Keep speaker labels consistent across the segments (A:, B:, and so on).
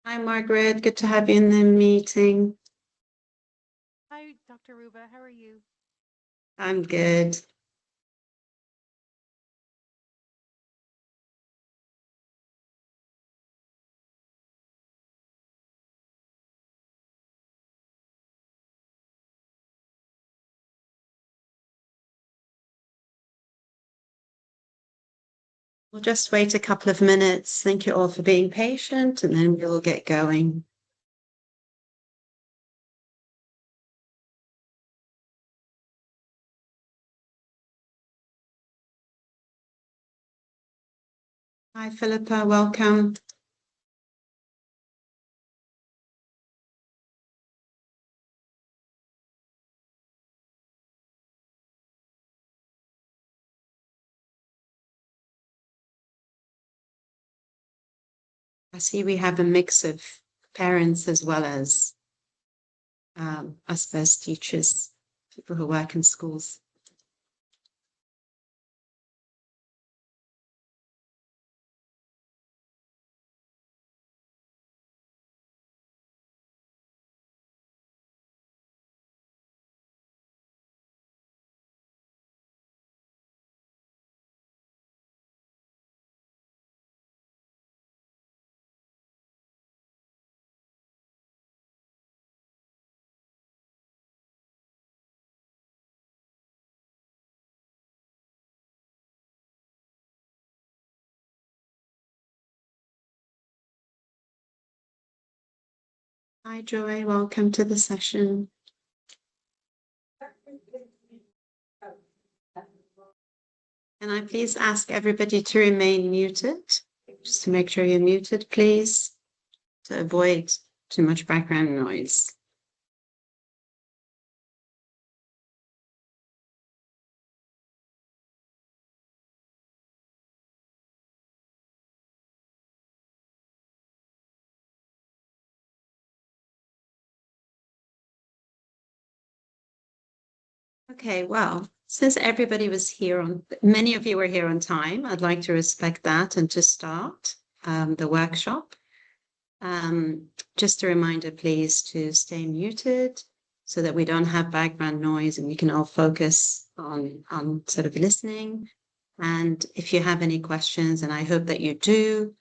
A: Hi, Margaret. Good to have you in the meeting.
B: Hi, Dr. Ruba. How are you?
A: I'm good. We'll just wait a couple of minutes. Thank you all for being patient, and then we'll get going. Hi, Philippa. Welcome. I see we have a mix of parents as well as us as teachers, people who work in schools. Hi, Joy. Welcome to the session. Can I please ask everybody to remain muted? Just to make sure you're muted, please, to avoid too much background noise. Okay, well, since everybody was here many of you were here on time, I'd like to respect that and to start the workshop. Just a reminder, please, to stay muted so that we don't have background noise and we can all focus on sort of listening. And if you have any questions, and I hope that you do,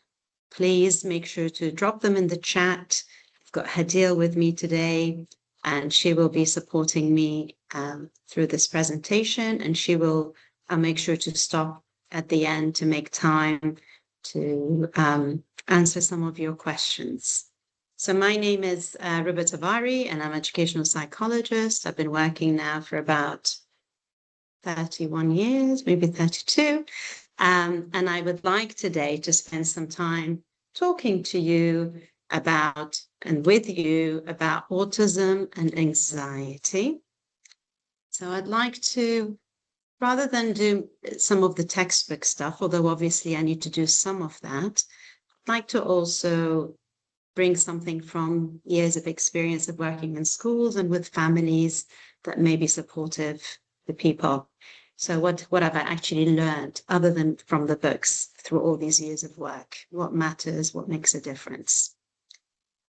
A: please make sure to drop them in the chat. I've got Hadil with me today, and she will be supporting me through this presentation, and she will make sure to stop at the end to make time to answer some of your questions. So my name is Ruba Tabari, and I'm an educational psychologist. I've been working now for about 31 years, maybe 32. And I would like today to spend some time talking to you about and with you about autism and anxiety. So I'd like to, rather than do some of the textbook stuff, although obviously I need to do some of that, I'd like to also bring something from years of experience of working in schools and with families that may be supportive to people. So what have I actually learned other than from the books through all these years of work? What matters? What makes a difference?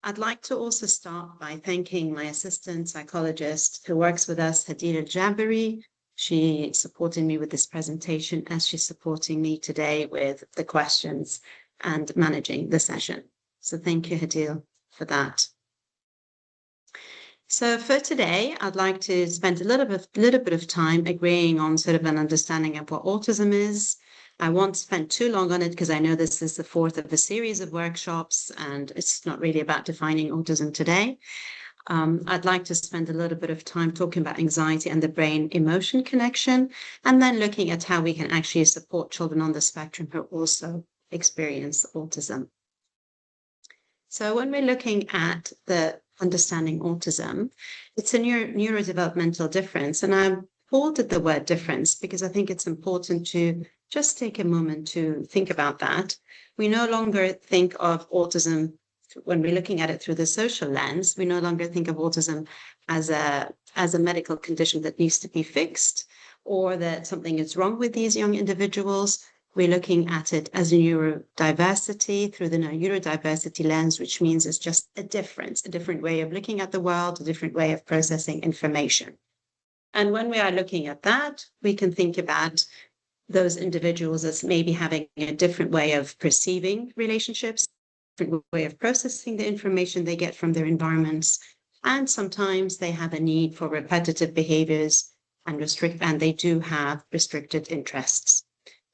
A: I'd like to also start by thanking my assistant psychologist who works with us, Hadil Jabari. She supported me with this presentation as she's supporting me today with the questions and managing the session. So thank you, Hadil, for that. So for today, I'd like to spend a little bit of time agreeing on sort of an understanding of what autism is. I won't spend too long on it because I know this is the fourth of a series of workshops and it's not really about defining autism today. I'd like to spend a little bit of time talking about anxiety and the brain-emotion connection, and then looking at how we can actually support children on the spectrum who also experience autism. So when we're looking at the understanding autism, it's a neurodevelopmental difference. And I bolded the word difference because I think it's important to just take a moment to think about that. We no longer think of autism, when we're looking at it through the social lens, we no longer think of autism as a medical condition that needs to be fixed or that something is wrong with these young individuals. we're looking at it as neurodiversity through the neurodiversity lens, which means it's just a different way of looking at the world, a different way of processing information. And when we are looking at that, we can think about those individuals as maybe having a different way of perceiving relationships, different way of processing the information they get from their environments. And sometimes they have a need for repetitive behaviors and they do have restricted interests.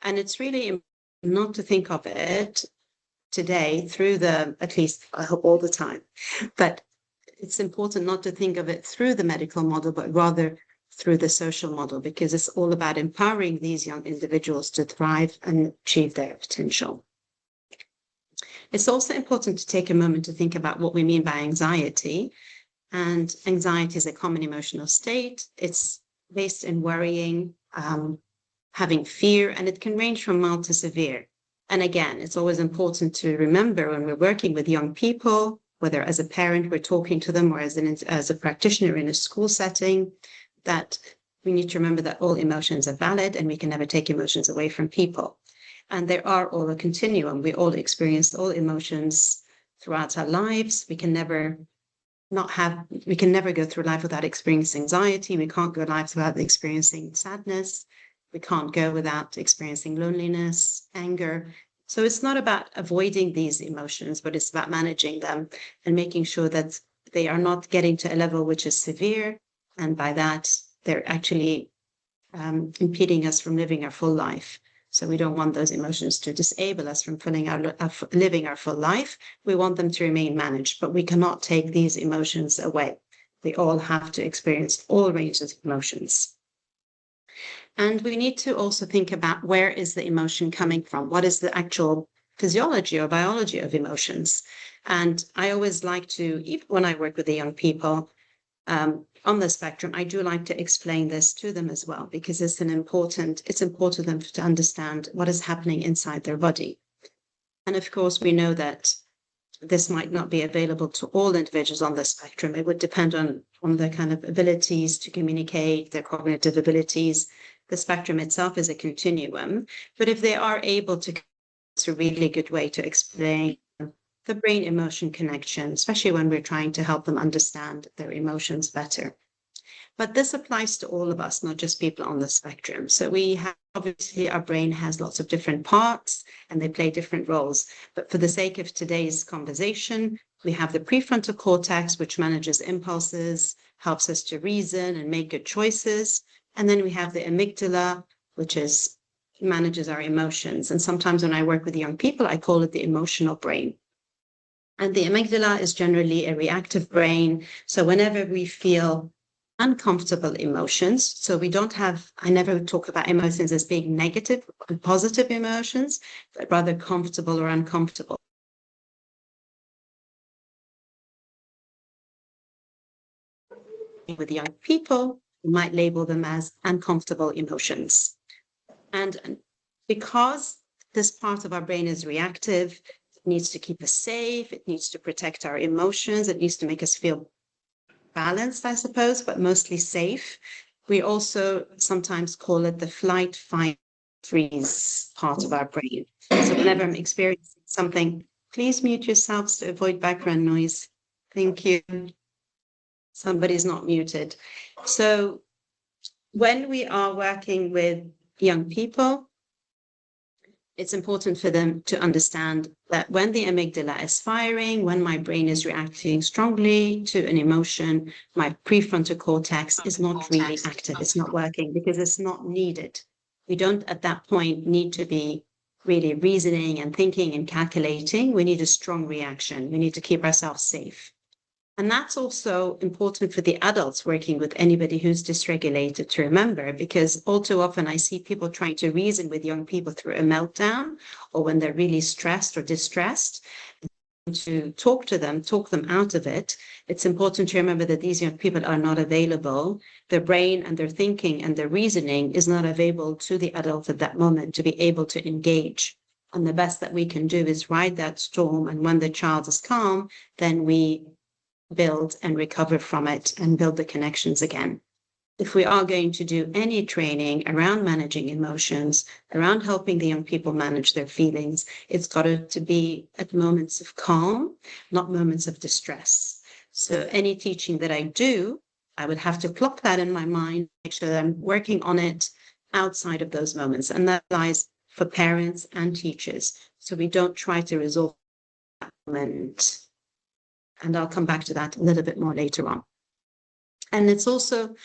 A: And it's really not to think of it today through at least I hope all the time, but it's important not to think of it through the medical model, but rather through the social model, because it's all about empowering these young individuals to thrive and achieve their potential. It's also important to take a moment to think about what we mean by anxiety. And anxiety is a common emotional state. It's based in worrying, having fear, and it can range from mild to severe. And again, it's always important to remember when we're working with young people, whether as a parent we're talking to them or as a practitioner in a school setting, that we need to remember that all emotions are valid and we can never take emotions away from people. And they are all a continuum. We all experience all emotions throughout our lives. We can never go through life without experiencing anxiety. We can't go life without experiencing sadness. We can't go without experiencing loneliness, anger. So it's not about avoiding these emotions, but it's about managing them and making sure that they are not getting to a level which is severe. And by that, they're actually impeding us from living our full life. So we don't want those emotions to disable us from living our full life. We want them to remain managed, but we cannot take these emotions away. They all have to experience all ranges of emotions. And we need to also think about where is the emotion coming from? What is the actual physiology or biology of emotions? And I always like to, even when I work with the young people on the spectrum, I do like to explain this to them as well, because it's important for them to understand what is happening inside their body. And of course, we know that this might not be available to all individuals on the spectrum. It would depend on their kind of abilities to communicate, their cognitive abilities. The spectrum itself is a continuum, but if they are able to, it's a really good way to explain the brain-emotion connection, especially when we're trying to help them understand their emotions better. But this applies to all of us, not just people on the spectrum. So obviously, our brain has lots of different parts and they play different roles. But for the sake of today's conversation, we have the prefrontal cortex, which manages impulses, helps us to reason and make good choices. And then we have the amygdala, which manages our emotions. And sometimes when I work with young people, I call it the emotional brain. And the amygdala is generally a reactive brain. So whenever we feel uncomfortable emotions, so I never talk about emotions as being negative and positive emotions, but rather comfortable or uncomfortable. With young people, we might label them as uncomfortable emotions. And because this part of our brain is reactive, it needs to keep us safe, it needs to protect our emotions, it needs to make us feel balanced, I suppose, but mostly safe. We also sometimes call it the flight, fight, freeze part of our brain. So whenever I'm experiencing something, please mute yourselves to avoid background noise. Thank you. Somebody's not muted. So when we are working with young people, it's important for them to understand that when the amygdala is firing, when my brain is reacting strongly to an emotion, my prefrontal cortex is not really active. It's not working because it's not needed. We don't at that point need to be really reasoning and thinking and calculating. We need a strong reaction. We need to keep ourselves safe. And that's also important for the adults working with anybody who's dysregulated to remember, because all too often I see people trying to reason with young people through a meltdown or when they're really stressed or distressed. To talk them out of it. It's important to remember that these young people are not available. Their brain and their thinking and their reasoning is not available to the adult at that moment to be able to engage. And the best that we can do is ride that storm. And when the child is calm, then we build and recover from it and build the connections again. if we are going to do any training around managing emotions, around helping the young people manage their feelings, it's got to be at moments of calm, not moments of distress. So any teaching that I do, I would have to clock that in my mind, make sure that I'm working on it outside of those moments. And that lies for parents and teachers. So we don't try to resolve that moment. And I'll come back to that a little bit more later on. And it's also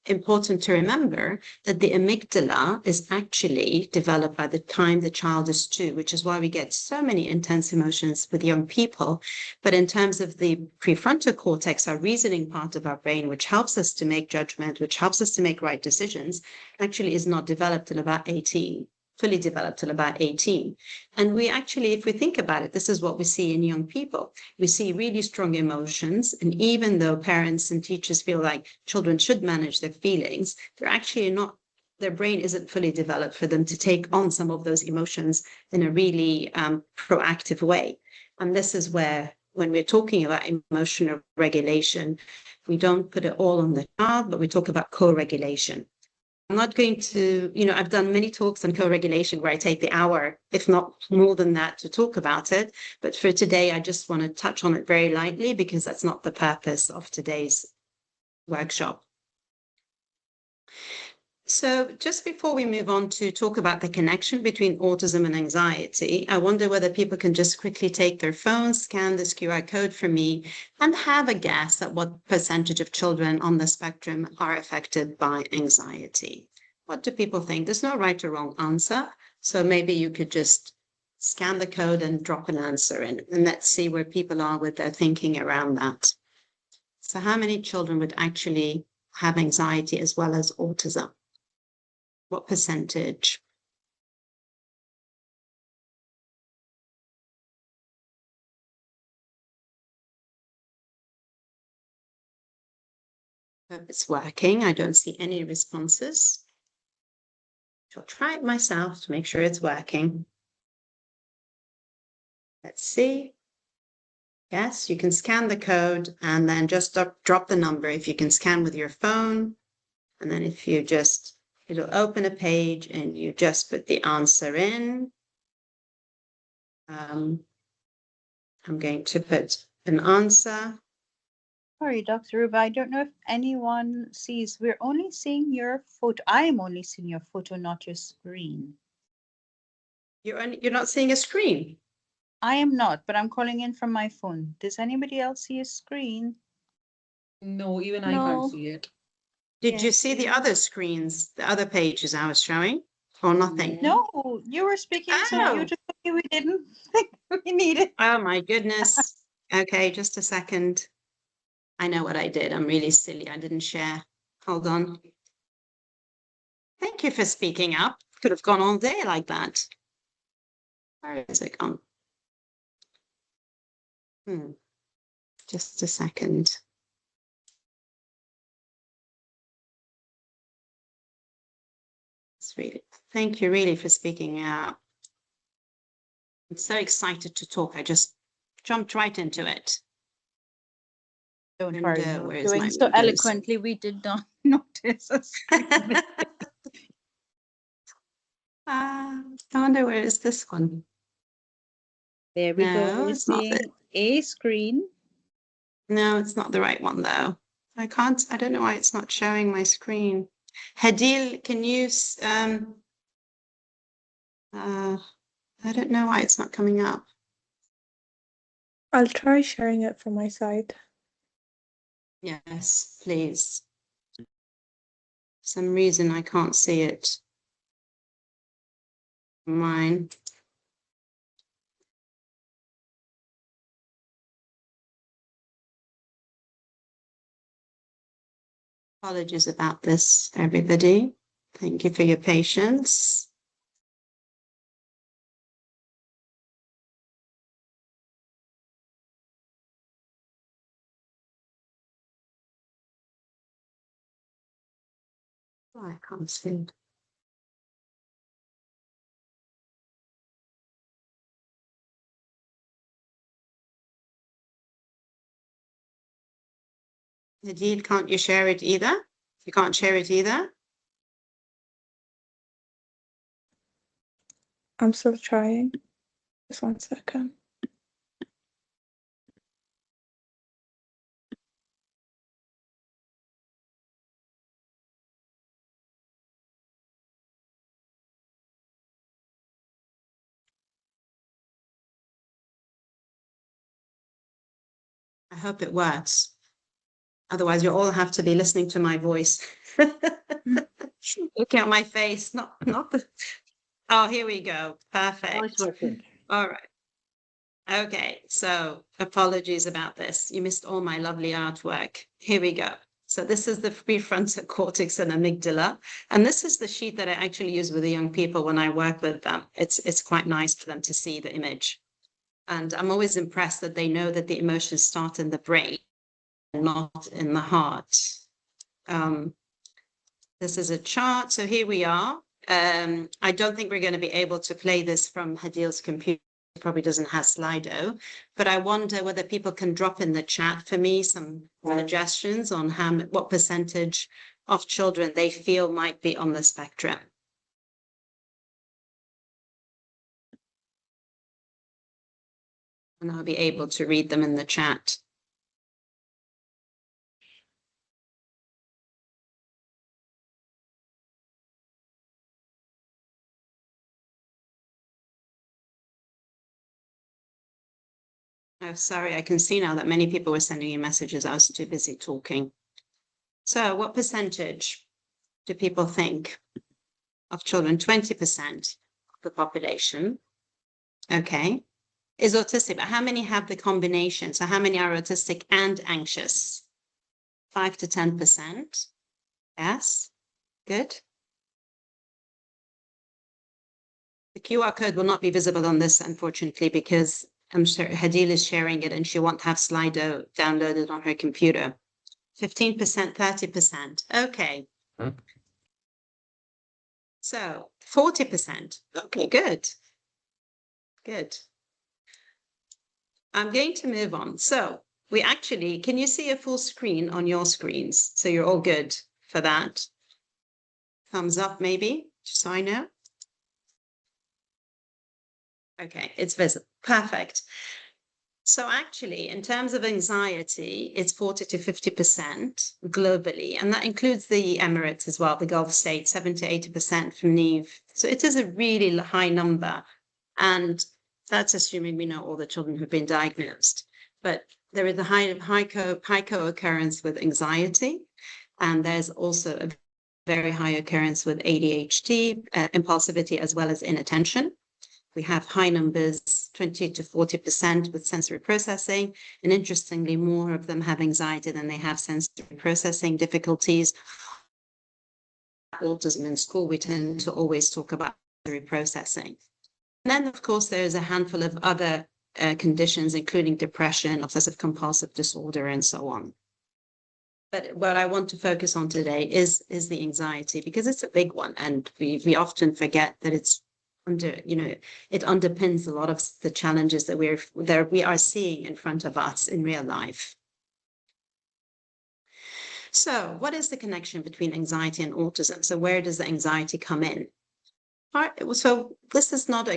A: important to remember that the amygdala is actually developed by the time the child is 2, which is why we get so many intense emotions with young people. But in terms of the prefrontal cortex, our reasoning part of our brain, which helps us to make judgment, which helps us to make right decisions, actually is not developed till about 18. Fully developed till about 18. And we actually, if we think about it, this is what we see in young people. We see really strong emotions. And even though parents and teachers feel like children should manage their feelings, they're actually not, their brain isn't fully developed for them to take on some of those emotions in a really proactive way. And this is where, when we're talking about emotional regulation, we don't put it all on the child, but we talk about co-regulation. I'm not going to, I've done many talks on co-regulation where I take the hour, if not more than that, to talk about it. But for today, I just want to touch on it very lightly because that's not the purpose of today's workshop. So just before we move on to talk about the connection between autism and anxiety, I wonder whether people can just quickly take their phones, scan this QR code for me, and have a guess at what percentage of children on the spectrum are affected by anxiety. What do people think? There's no right or wrong answer. So maybe you could just scan the code and drop an answer in, and let's see where people are with their thinking around that. So how many children would actually have anxiety as well as autism? What percentage? Hope it's working. I don't see any responses. I'll try it myself to make sure it's working. Let's see. Yes, you can scan the code and then just drop the number if you can scan with your phone. And then if you just, it'll open a page and you just put the answer in. I'm going to put an answer.
C: Sorry, Dr. Ruba, I don't know if anyone sees. We're only seeing your photo. I am only seeing your photo, not your screen.
A: You're not seeing a screen?
C: I am not, but I'm calling in from my phone. Does anybody else see a screen?
D: No, even I can't see it.
A: Did you see the other screens, the other pages I was showing, or nothing?
C: No, you were speaking so beautifully. We didn't think we needed.
A: Oh my goodness. Okay, just a second. I know what I did. I'm really silly. I didn't share. Hold on. Thank you for speaking up. Could have gone all day like that. Where is it gone? Just a second. It's really, thank you really for speaking out. I'm so excited to talk. I just jumped right into it.
C: Don't
A: And,
C: worry,
A: where's
C: doing
A: my
C: so
A: windows?
C: eloquently, we did not notice us.
A: I wonder where is this one?
C: There we go.
A: No,
C: We're
A: it's not
C: seeing a screen.
A: No, it's not the right one though. I don't know why it's not showing my screen. Hadil, can you, I don't know why it's not coming up.
E: I'll try sharing it from my side.
A: Yes, please. For some reason I can't see it. Mine. Apologies about this, everybody. Thank you for your patience. Oh, I can't see it. Hadid, can't you share it either? You can't share it either?
E: I'm still trying. Just 1 second.
A: I hope it works. Otherwise, you all have to be listening to my voice. Look at my face, not the. Oh, here we go. Perfect. All right. Okay, so apologies about this. You missed all my lovely artwork. Here we go. So this is the prefrontal cortex and amygdala. And this is the sheet that I actually use with the young people when I work with them. It's quite nice for them to see the image. And I'm always impressed that they know that the emotions start in the brain, not in the heart. This is a chart. So here we are. I don't think we're going to be able to play this from Hadil's computer. It probably doesn't have Slido, but I wonder whether people can drop in the chat for me some suggestions on what percentage of children they feel might be on the spectrum. And I'll be able to read them in the chat. Oh, sorry, I can see now that many people were sending you messages. I was too busy talking. So what percentage do people think of children? 20% of the population. Okay. Is autistic, but how many have the combination? So how many are autistic and anxious? 5 to 10%. Yes. Good. The QR code will not be visible on this, unfortunately, because I'm sure Hadil is sharing it and she won't have Slido downloaded on her computer. 15%, 30%. Okay. So 40%. Okay, good. Good. I'm going to move on. So we actually, can you see a full screen on your screens? So you're all good for that. Thumbs up, maybe, just so I know. Okay, it's visible. Perfect. So actually, in terms of anxiety, it's 40 to 50% globally, and that includes the Emirates as well, the Gulf states, 70 to 80% from Neve. So it is a really high number, and that's assuming we know all the children who've been diagnosed. But there is a high co-occurrence with anxiety, and there's also a very high occurrence with ADHD, impulsivity, as well as inattention. We have high numbers, 20 to 40% with sensory processing. And interestingly, more of them have anxiety than they have sensory processing difficulties. Autism in school, we tend to always talk about sensory processing. And then, of course, there's a handful of other conditions, including depression, obsessive compulsive disorder, and so on. But what I want to focus on today is the anxiety, because it's a big one. And we often forget that it's it underpins a lot of the challenges that we are seeing in front of us in real life. So what is the connection between anxiety and autism? So where does the anxiety come in? So this is not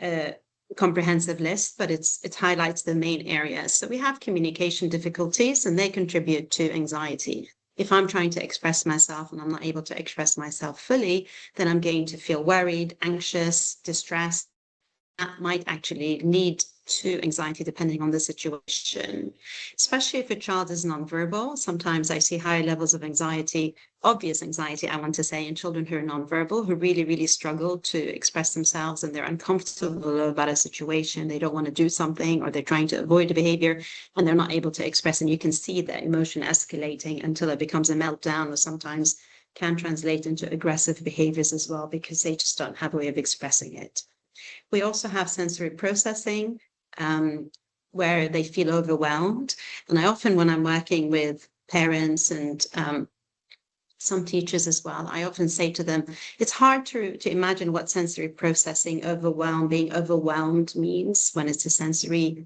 A: a comprehensive list, but it highlights the main areas. So we have communication difficulties, and they contribute to anxiety. If I'm trying to express myself and I'm not able to express myself fully, then I'm going to feel worried, anxious, distressed. That might actually lead to anxiety depending on the situation, especially if a child is nonverbal. Sometimes I see higher levels of anxiety, obvious anxiety, I want to say, in children who are nonverbal, who really, really struggle to express themselves, and they're uncomfortable about a situation. They don't want to do something, or they're trying to avoid a behavior and they're not able to express. And you can see the emotion escalating until it becomes a meltdown, or sometimes can translate into aggressive behaviors as well, because they just don't have a way of expressing it. We also have sensory processing, where they feel overwhelmed. And I often, when I'm working with parents and some teachers as well, I often say to them, it's hard to imagine what sensory processing, being overwhelmed means when it's a sensory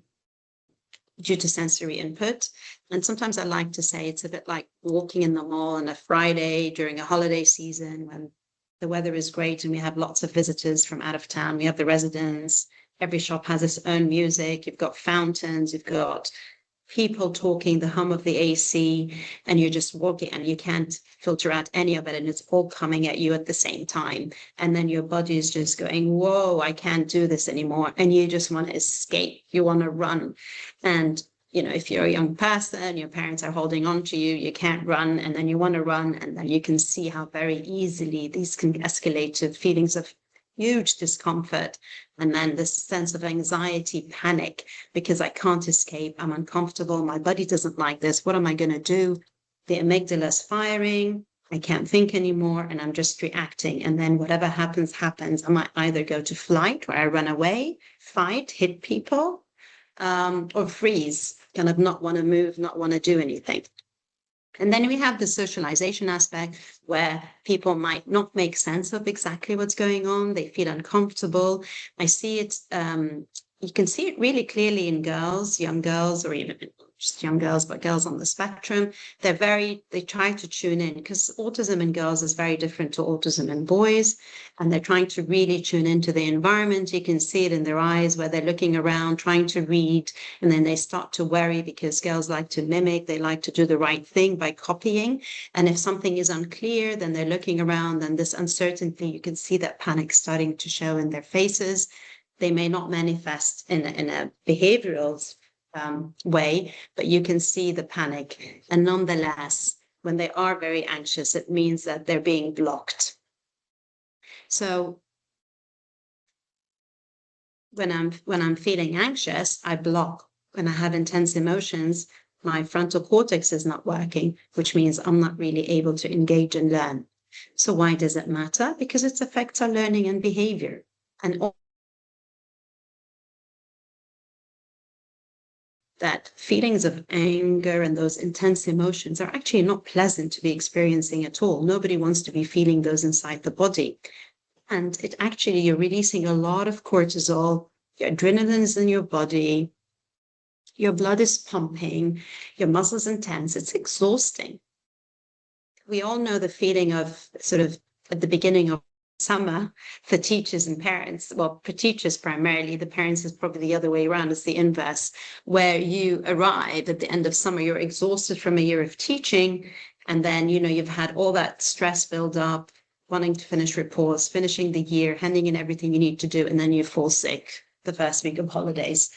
A: due to sensory input. And sometimes I like to say it's a bit like walking in the mall on a Friday during a holiday season when the weather is great and we have lots of visitors from out of town. We have the residents. Every shop has its own music. You've got fountains. You've got people talking, the hum of the AC, and you're just walking and you can't filter out any of it. And it's all coming at you at the same time. And then your body is just going, whoa, I can't do this anymore. And you just want to escape. You want to run. And if you're a young person, your parents are holding on to you, you can't run, and then you want to run, and then you can see how very easily these can escalate to feelings of huge discomfort, and then this sense of anxiety, panic, because I can't escape, I'm uncomfortable, my body doesn't like this, what am I going to do? The amygdala's firing, I can't think anymore, and I'm just reacting, and then whatever happens, I might either go to flight, where I run away, fight, hit people, or freeze, kind of not want to move, not want to do anything. And then we have the socialization aspect where people might not make sense of exactly what's going on. They feel uncomfortable. I see it, you can see it really clearly in girls, young girls, or even just young girls, but girls on the spectrum. They try to tune in because autism in girls is very different to autism in boys. And they're trying to really tune into the environment. You can see it in their eyes where they're looking around, trying to read, and then they start to worry because girls like to mimic. They like to do the right thing by copying. And if something is unclear, then they're looking around, and this uncertainty, you can see that panic starting to show in their faces. They may not manifest in a behavioral way, but you can see the panic. And nonetheless, when they are very anxious, it means that they're being blocked. So when I'm feeling anxious, I block. When I have intense emotions, my frontal cortex is not working, which means I'm not really able to engage and learn. So why does it matter? Because it affects our learning and behavior. And that feelings of anger and those intense emotions are actually not pleasant to be experiencing at all. Nobody wants to be feeling those inside the body. And you're releasing a lot of cortisol, your adrenaline is in your body, your blood is pumping, your muscles are tense, it's exhausting. We all know the feeling of sort of at the beginning of summer for teachers and parents, well, for teachers primarily, the parents is probably the other way around, it's the inverse, where you arrive at the end of summer, you're exhausted from a year of teaching, and then, you've had all that stress build up, wanting to finish reports, finishing the year, handing in everything you need to do, and then you fall sick the first week of holidays.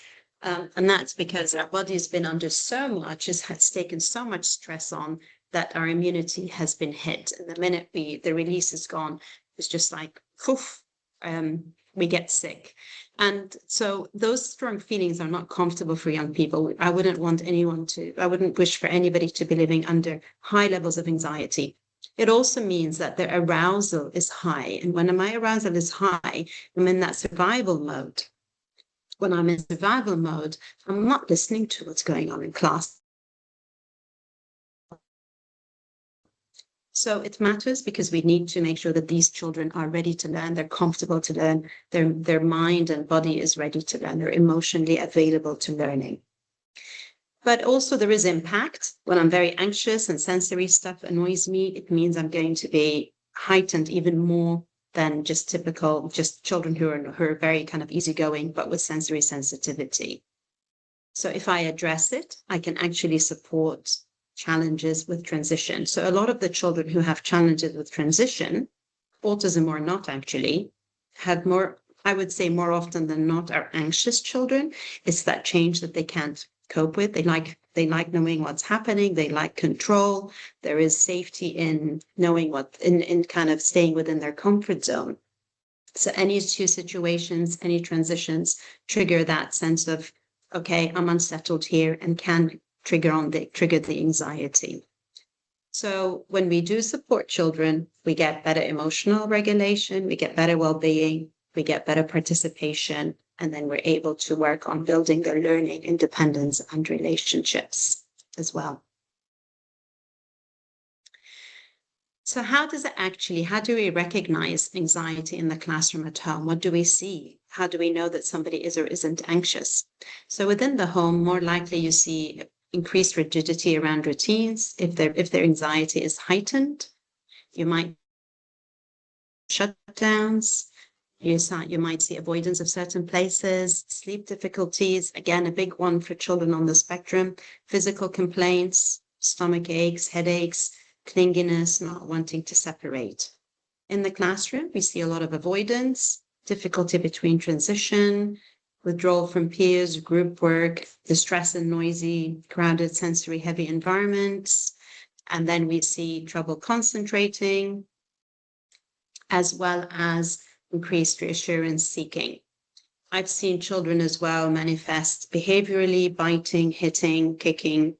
A: And that's because our body has been under so much, has taken so much stress on that our immunity has been hit. And the minute the release is gone, it's just like, poof, we get sick. And so those strong feelings are not comfortable for young people. I wouldn't wish for anybody to be living under high levels of anxiety. It also means that their arousal is high. And when my arousal is high, I'm in that survival mode. When I'm in survival mode, I'm not listening to what's going on in class. So it matters because we need to make sure that these children are ready to learn, they're comfortable to learn, their mind and body is ready to learn, they're emotionally available to learning. But also there is impact. When I'm very anxious and sensory stuff annoys me, it means I'm going to be heightened even more than just children who are very kind of easygoing, but with sensory sensitivity. So if I address it, I can actually support challenges with transition. So a lot of the children who have challenges with transition, autism or not actually, have more, I would say more often than not, are anxious children. It's that change that they can't cope with. They like knowing what's happening. They like control. There is safety in knowing in kind of staying within their comfort zone. So any two situations, any transitions trigger that sense of, okay, I'm unsettled here, and can trigger the anxiety. So when we do support children, we get better emotional regulation, we get better well-being, we get better participation, and then we're able to work on building their learning, independence, and relationships as well. So how do we recognize anxiety in the classroom at home? What do we see? How do we know that somebody is or isn't anxious? So within the home, more likely you see increased rigidity around routines. If their anxiety is heightened, you might shutdowns. You might see avoidance of certain places, sleep difficulties, again, a big one for children on the spectrum, physical complaints, stomach aches, headaches, clinginess, not wanting to separate. In the classroom, we see a lot of avoidance, difficulty between transition, withdrawal from peers, group work, distress in noisy, crowded, sensory heavy environments. And then we see trouble concentrating, as well as increased reassurance seeking. I've seen children as well manifest behaviorally, biting, hitting, kicking.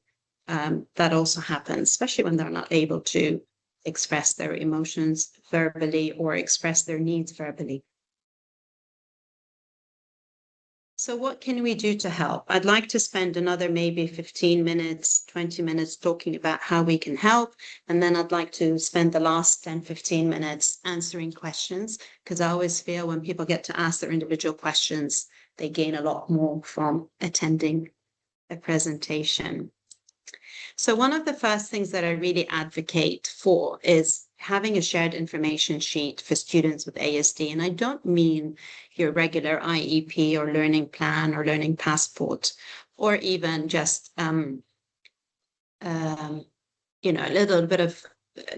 A: That also happens, especially when they're not able to express their emotions verbally or express their needs verbally. So what can we do to help? I'd like to spend another maybe 15 minutes, 20 minutes talking about how we can help. And then I'd like to spend the last 10, 15 minutes answering questions, because I always feel when people get to ask their individual questions, they gain a lot more from attending a presentation. So one of the first things that I really advocate for is having a shared information sheet for students with ASD. And I don't mean your regular IEP or learning plan or learning passport, or even just, a little bit of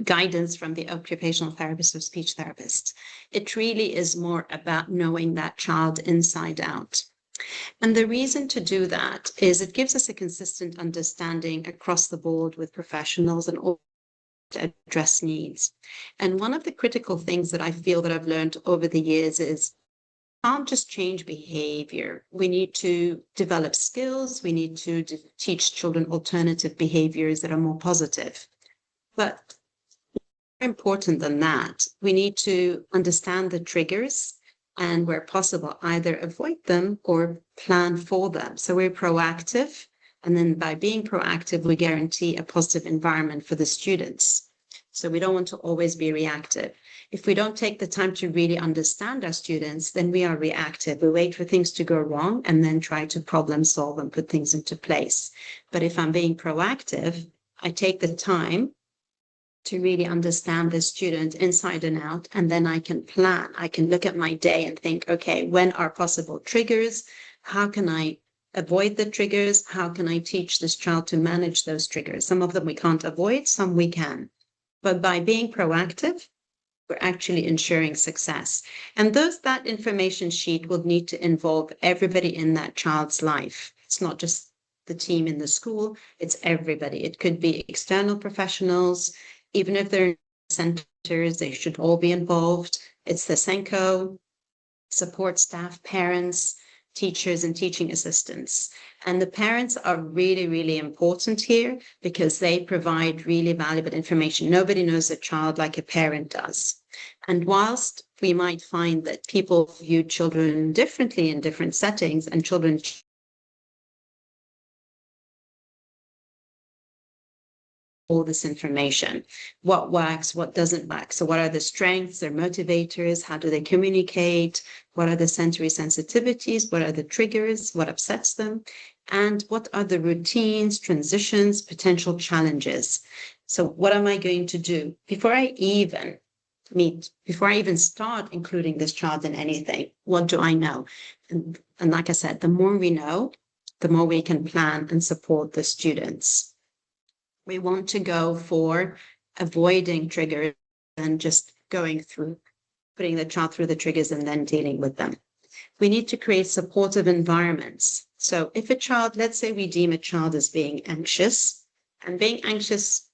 A: guidance from the occupational therapist or speech therapist. It really is more about knowing that child inside out. And the reason to do that is it gives us a consistent understanding across the board with professionals and all to address needs. And one of the critical things that I feel that I've learned over the years is can't just change behavior. We need to develop skills. We need to teach children alternative behaviors that are more positive. But more important than that, we need to understand the triggers and where possible, either avoid them or plan for them. So we're proactive. And then by being proactive, we guarantee a positive environment for the students. So we don't want to always be reactive. If we don't take the time to really understand our students, then we are reactive. We wait for things to go wrong and then try to problem solve and put things into place. But if I'm being proactive, I take the time to really understand the student inside and out, and then I can plan. I can look at my day and think, okay, when are possible triggers? How can I avoid the triggers? How can I teach this child to manage those triggers? Some of them we can't avoid, some we can. But by being proactive, we're actually ensuring success. And that information sheet will need to involve everybody in that child's life. It's not just the team in the school, it's everybody. It could be external professionals. Even if they're in centers, they should all be involved. It's the SENCO, support staff, parents, teachers, and teaching assistants. And the parents are really, really important here because they provide really valuable information. Nobody knows a child like a parent does. And whilst we might find that people view children differently in different settings, and children all this information, what works, what doesn't work. So what are the strengths, their motivators, how do they communicate, what are the sensory sensitivities, what are the triggers, what upsets them, and what are the routines, transitions, potential challenges. So what am I going to do before I even start including this child in anything? What do I know? And like I said, the more we know, the more we can plan and support the students. We want to go for avoiding triggers and just going through, putting the child through the triggers and then dealing with them. We need to create supportive environments. So if a child, let's say we deem a child as being anxious, and being anxious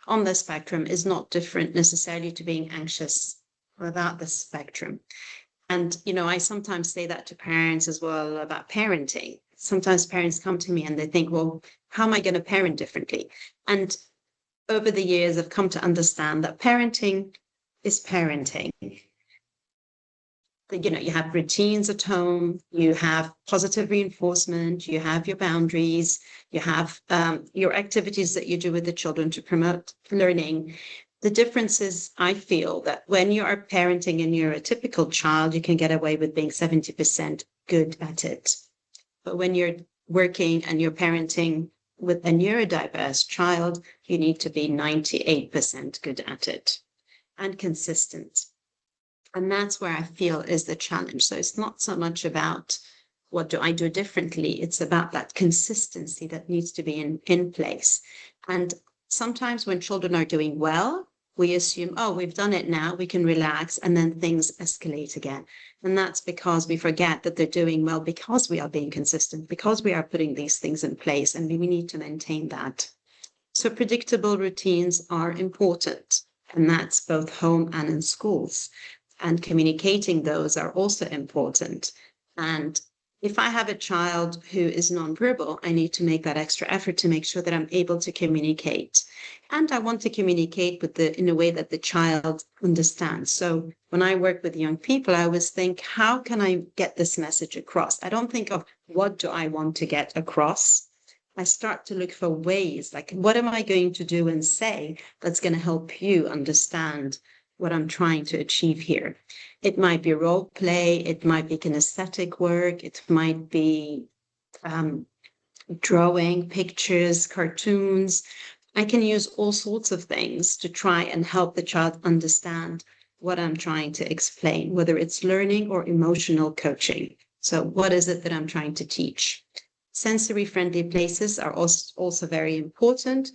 A: on the spectrum is not different necessarily to being anxious without the spectrum. And, I sometimes say that to parents as well about parenting. Sometimes parents come to me and they think, well, how am I going to parent differently? And over the years, I've come to understand that parenting is parenting. You have routines at home, you have positive reinforcement, you have your boundaries, you have your activities that you do with the children to promote learning. The difference is, I feel that when you are parenting a neurotypical child, you can get away with being 70% good at it. But when you're working and you're parenting with a neurodiverse child, you need to be 98% good at it and consistent. And that's where I feel is the challenge. So it's not so much about what do I do differently? It's about that consistency that needs to be in place. And sometimes when children are doing well, we assume, oh, we've done it now, we can relax, and then things escalate again. And that's because we forget that they're doing well because we are being consistent, because we are putting these things in place, and we need to maintain that. So predictable routines are important, and that's both home and in schools. And communicating those are also important. And if I have a child who is nonverbal, I need to make that extra effort to make sure that I'm able to communicate. And I want to communicate in a way that the child understands. So when I work with young people, I always think, how can I get this message across? I don't think of what do I want to get across. I start to look for ways, like what am I going to do and say that's going to help you understand what I'm trying to achieve here. It might be role play, it might be kinesthetic work, it might be drawing, pictures, cartoons. I can use all sorts of things to try and help the child understand what I'm trying to explain, whether it's learning or emotional coaching. So what is it that I'm trying to teach? Sensory-friendly places are also very important.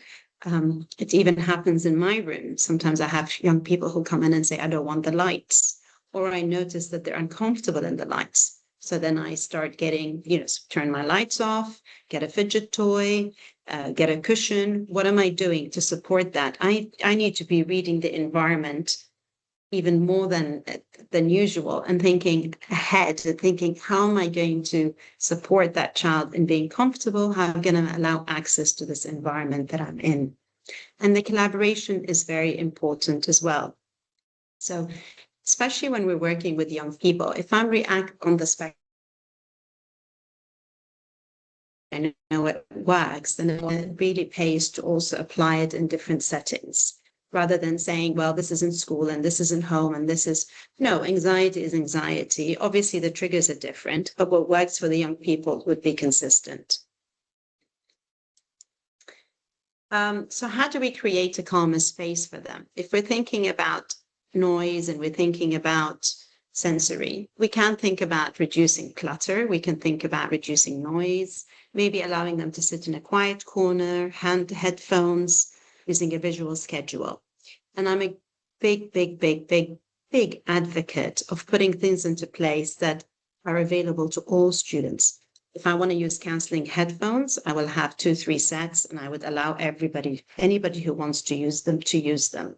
A: It even happens in my room. Sometimes I have young people who come in and say, I don't want the lights, or I notice that they're uncomfortable in the lights. So then I start getting, turn my lights off, get a fidget toy, get a cushion. What am I doing to support that? I need to be reading the environment even more than usual and thinking ahead, thinking, how am I going to support that child in being comfortable? How am I going to allow access to this environment that I'm in? And the collaboration is very important as well. So especially when we're working with young people, if I'm on the spectrum, I know it works, then it really pays to also apply it in different settings, rather than saying, well, this is in school and this is in home and this is, no, anxiety is anxiety. Obviously the triggers are different, but what works for the young people would be consistent. So how do we create a calmer space for them? If we're thinking about noise and we're thinking about sensory, we can think about reducing clutter. We can think about reducing noise, maybe allowing them to sit in a quiet corner, headphones, using a visual schedule. And I'm a big advocate of putting things into place that are available to all students. If I want to use counseling headphones, I will have 2-3 sets, and I would allow anybody who wants to use them to use them.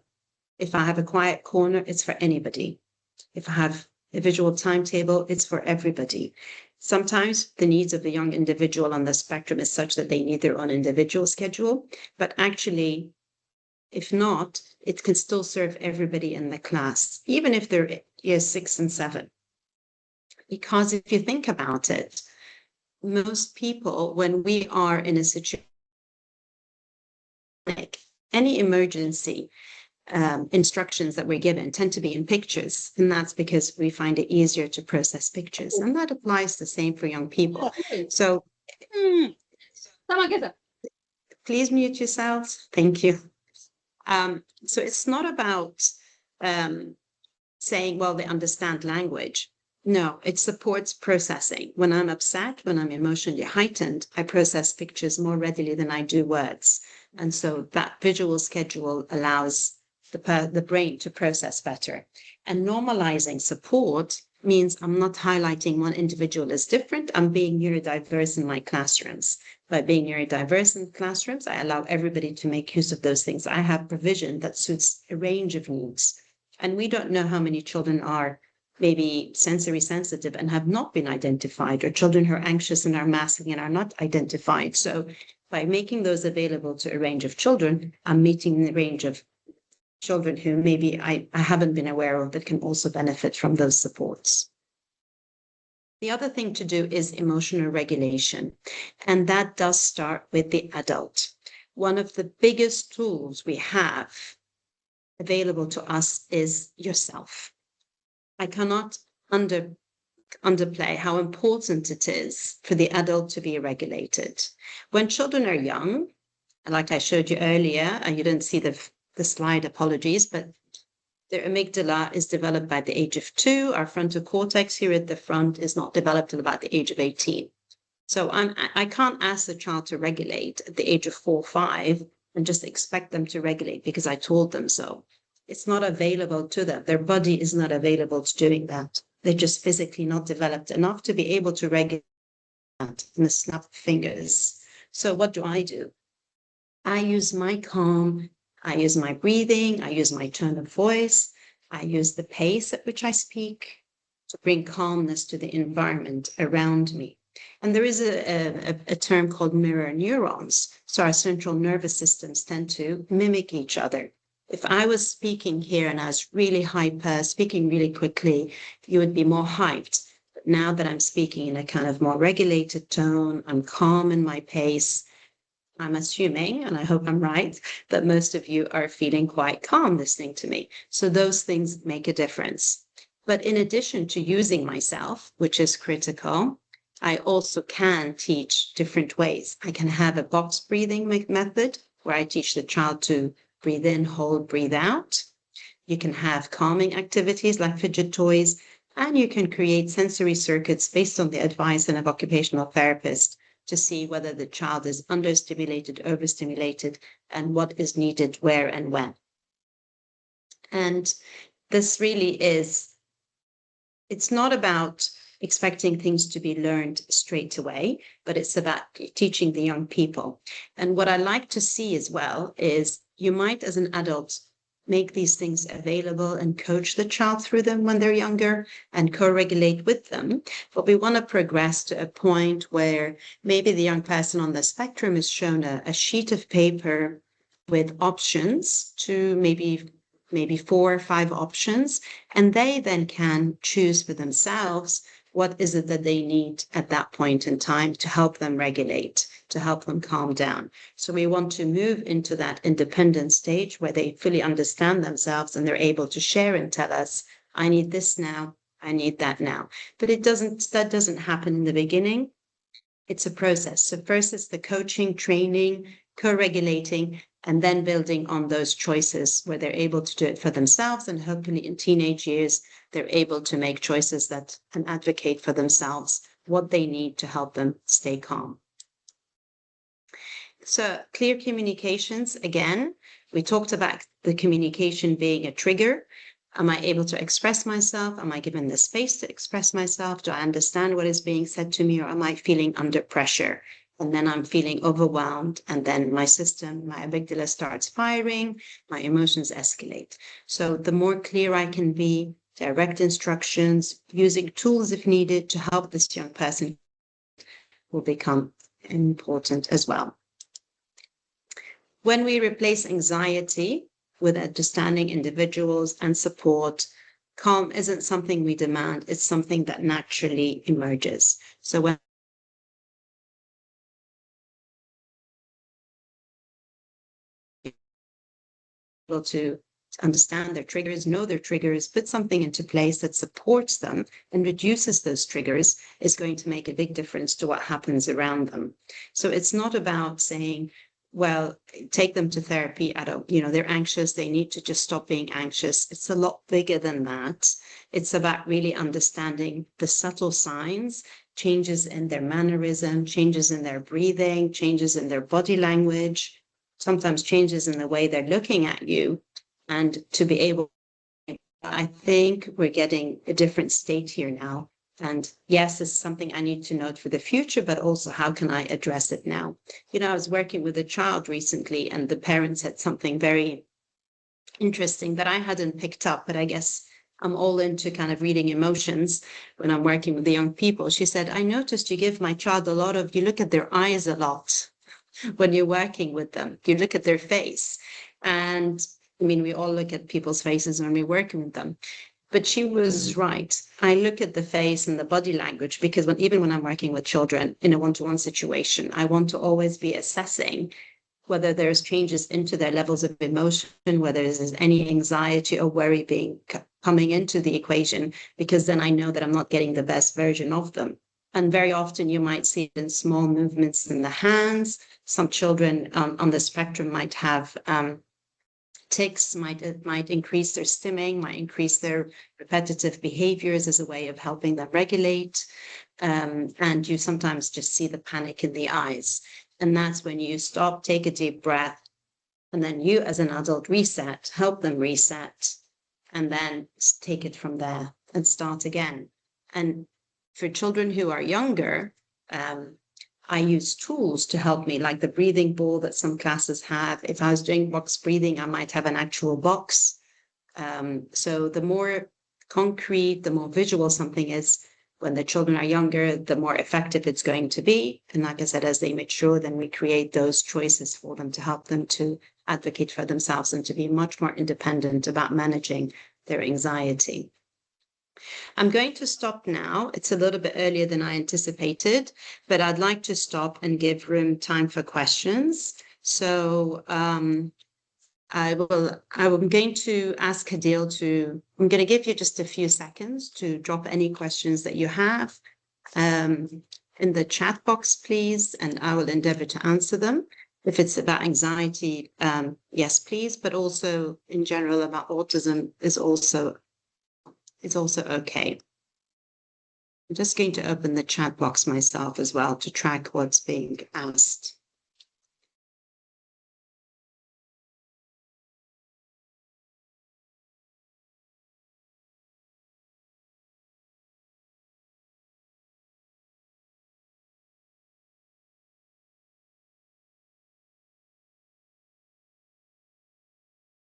A: If I have a quiet corner, it's for anybody. If I have a visual timetable, it's for everybody. Sometimes the needs of the young individual on the spectrum is such that they need their own individual schedule, but actually, if not, it can still serve everybody in the class, even if they're years 6 and 7. Because if you think about it, most people, when we are in a situation like any emergency, instructions that we're given tend to be in pictures, and that's because we find it easier to process pictures, and that applies the same for young people. So please mute yourselves. Thank you. So it's not about saying, well, they understand language. No, it supports processing. When I'm upset, when I'm emotionally heightened, I process pictures more readily than I do words. And so that visual schedule allows the brain to process better. And normalizing support means I'm not highlighting one individual as different. I'm being neurodiverse in my classrooms. By being neurodiverse in classrooms, I allow everybody to make use of those things. I have provision that suits a range of needs. And we don't know how many children are maybe sensory sensitive and have not been identified, or children who are anxious and are masking and are not identified. So by making those available to a range of children, I'm meeting the range of children who maybe I haven't been aware of that can also benefit from those supports. The other thing to do is emotional regulation, and that does start with the adult. One of the biggest tools we have available to us is yourself. I cannot underplay how important it is for the adult to be regulated. When children are young, like I showed you earlier, and you didn't see the slide, apologies, but their amygdala is developed by the age of 2. Our frontal cortex here at the front is not developed till about the age of 18. So I can't ask the child to regulate at the age of 4 or 5 and just expect them to regulate because I told them so. It's not available to them. Their body is not available to doing that. They're just physically not developed enough to be able to regulate that in a snap of fingers. So what do? I use my calm, I use my breathing, I use my tone of voice, I use the pace at which I speak to bring calmness to the environment around me. And there is a term called mirror neurons. So our central nervous systems tend to mimic each other. If I was speaking here and I was really hyper, speaking really quickly, you would be more hyped. But now that I'm speaking in a kind of more regulated tone, I'm calm in my pace, I'm assuming, and I hope I'm right, that most of you are feeling quite calm listening to me. So those things make a difference. But in addition to using myself, which is critical, I also can teach different ways. I can have a box breathing method where I teach the child to breathe in, hold, breathe out. You can have calming activities like fidget toys, and you can create sensory circuits based on the advice of an occupational therapist to see whether the child is understimulated, overstimulated, and what is needed where and when. And this really is, it's not about expecting things to be learned straight away, but it's about teaching the young people. And what I like to see as well is you might, as an adult, make these things available and coach the child through them when they're younger and co-regulate with them. But we want to progress to a point where maybe the young person on the spectrum is shown a sheet of paper with options to maybe 4 or 5 options, and they then can choose for themselves what is it that they need at that point in time to help them regulate, to help them calm down. So we want to move into that independent stage where they fully understand themselves and they're able to share and tell us, I need this now, I need that now. But that doesn't happen in the beginning. It's a process. So first it's the coaching, training, co-regulating, and then building on those choices where they're able to do it for themselves. And hopefully in teenage years, they're able to make choices that can advocate for themselves what they need to help them stay calm. So clear communications, again, we talked about the communication being a trigger. Am I able to express myself? Am I given the space to express myself? Do I understand what is being said to me, or am I feeling under pressure? And then I'm feeling overwhelmed, and then my amygdala starts firing, my emotions escalate. So the more clear I can be, direct instructions, using tools if needed to help this young person will become important as well. When we replace anxiety with understanding individuals and support, calm isn't something we demand, it's something that naturally emerges. So when able to understand their triggers, know their triggers, put something into place that supports them and reduces those triggers, is going to make a big difference to what happens around them. So it's not about saying, well, take them to therapy. They're anxious, they need to just stop being anxious. It's a lot bigger than that. It's about really understanding the subtle signs, changes in their mannerism, changes in their breathing, changes in their body language, sometimes changes in the way they're looking at you. And to be able, I think we're getting a different state here now. And yes, this is something I need to note for the future, but also how can I address it now? I was working with a child recently, and the parent said something very interesting that I hadn't picked up, but I guess I'm all into kind of reading emotions when I'm working with the young people. She said, I noticed you give my child you look at their eyes a lot when you're working with them. You look at their face. And we all look at people's faces when we're working with them. But she was right. I look at the face and the body language because even when I'm working with children in a one-to-one situation, I want to always be assessing whether there's changes into their levels of emotion, whether there's any anxiety or worry coming into the equation, because then I know that I'm not getting the best version of them. And very often you might see it in small movements in the hands. Some children on the spectrum might have tics, might increase their stimming, might increase their repetitive behaviors as a way of helping them regulate. And you sometimes just see the panic in the eyes. And that's when you stop, take a deep breath, and then you as an adult reset, help them reset, and then take it from there and start again. And for children who are younger, I use tools to help me, like the breathing ball that some classes have. If I was doing box breathing, I might have an actual box. So the more concrete, the more visual something is, when the children are younger, the more effective it's going to be. And like I said, as they mature, then we create those choices for them to help them to advocate for themselves and to be much more independent about managing their anxiety. I'm going to stop now. It's a little bit earlier than I anticipated, but I'd like to stop and give time for questions. So I'm going to ask Hadil I'm going to give you just a few seconds to drop any questions that you have in the chat box, please, and I will endeavor to answer them. If it's about anxiety, yes, please, but also in general about autism is also okay. I'm just going to open the chat box myself as well to track what's being asked.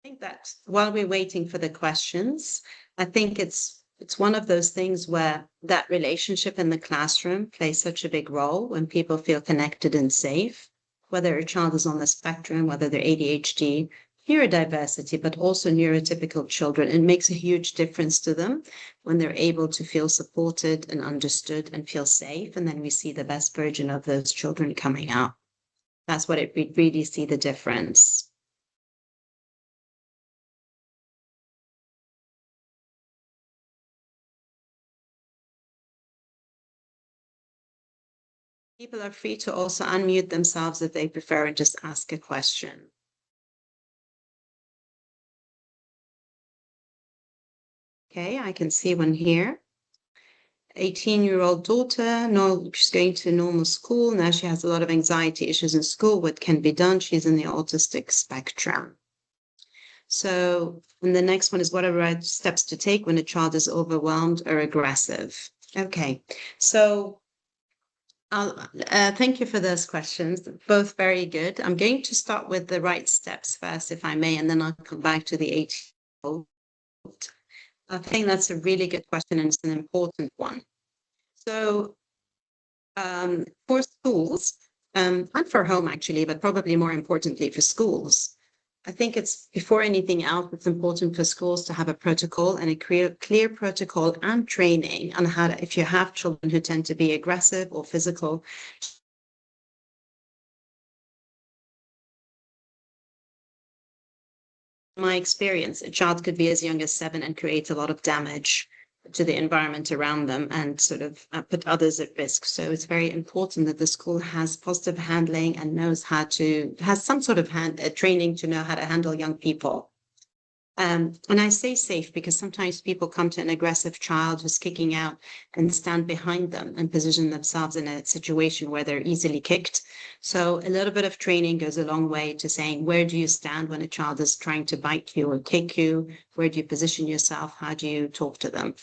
A: I think that while we're waiting for the questions, I think it's one of those things where that relationship in the classroom plays such a big role when people feel connected and safe, whether a child is on the spectrum, whether they're ADHD, neurodiversity, but also neurotypical children. It makes a huge difference to them when they're able to feel supported and understood and feel safe. And then we see the best version of those children coming out. That's what we really see the difference. People are free to also unmute themselves if they prefer and just ask a question. Okay, I can see one here. 18-year-old daughter, no, she's going to normal school. Now she has a lot of anxiety issues in school. What can be done? She's in the autistic spectrum. So, and the next one is, what are the right steps to take when a child is overwhelmed or aggressive? Okay, so thank you for those questions, both very good. I'm going to start with the right steps first, if I may, and then I'll come back to the 18-year-old. I think that's a really good question, and it's an important one. So for schools, and for home actually, but probably more importantly for schools, I think it's, before anything else, it's important for schools to have a protocol and a clear protocol and training on how to, if you have children who tend to be aggressive or physical. In my experience, a child could be as young as 7 and create a lot of damage to the environment around them and sort of put others at risk. So it's very important that the school has positive handling and knows how to, has some sort of training to know how to handle young people. And I say safe because sometimes people come to an aggressive child who's kicking out and stand behind them and position themselves in a situation where they're easily kicked. So a little bit of training goes a long way to saying, where do you stand when a child is trying to bite you or kick you? Where do you position yourself? How do you talk to them?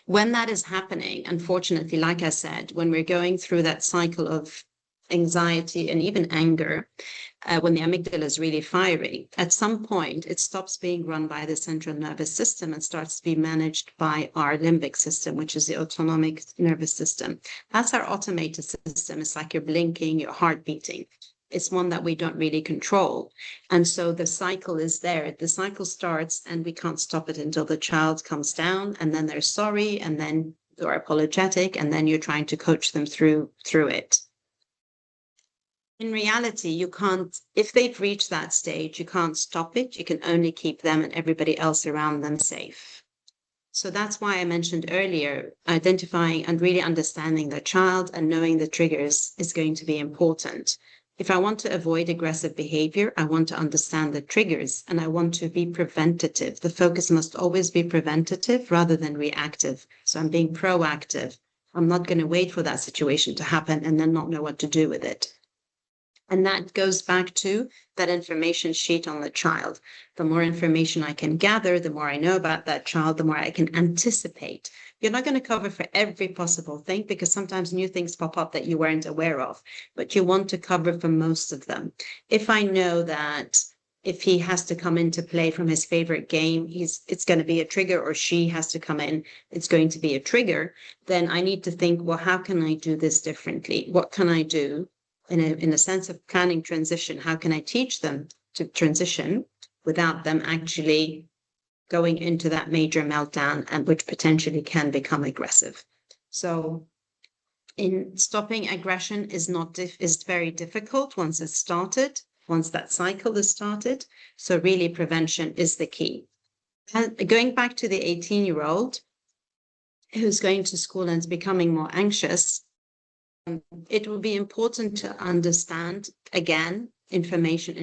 A: When that is happening, unfortunately, like I said, when we're going through that cycle of anxiety and even anger, when the amygdala is really firing, at some point it stops being run by the central nervous system and starts to be managed by our limbic system, which is the autonomic nervous system. That's our automated system. It's like you're blinking, your heart beating. It's one that we don't really control. And so the cycle is there. The cycle starts and we can't stop it until the child comes down, and then they're sorry, and then they're apologetic, and then you're trying to coach them through it. In reality, you can't, if they've reached that stage, you can't stop it. You can only keep them and everybody else around them safe. So that's why I mentioned earlier, identifying and really understanding the child and knowing the triggers is going to be important. If I want to avoid aggressive behavior, I want to understand the triggers and I want to be preventative. The focus must always be preventative rather than reactive. So I'm being proactive. I'm not going to wait for that situation to happen and then not know what to do with it. And that goes back to that information sheet on the child. The more information I can gather, the more I know about that child, the more I can anticipate. You're not going to cover for every possible thing because sometimes new things pop up that you weren't aware of, but you want to cover for most of them. If I know that if he has to come into play from his favorite game, it's going to be a trigger, or she has to come in, it's going to be a trigger, then I need to think, well, how can I do this differently? What can I do? In a sense of planning transition, how can I teach them to transition without them actually going into that major meltdown, and which potentially can become aggressive? So in stopping aggression is very difficult once it's started, once that cycle is started. So really prevention is the key. And going back to the 18-year-old who's going to school and is becoming more anxious, it will be important to understand, again, information, to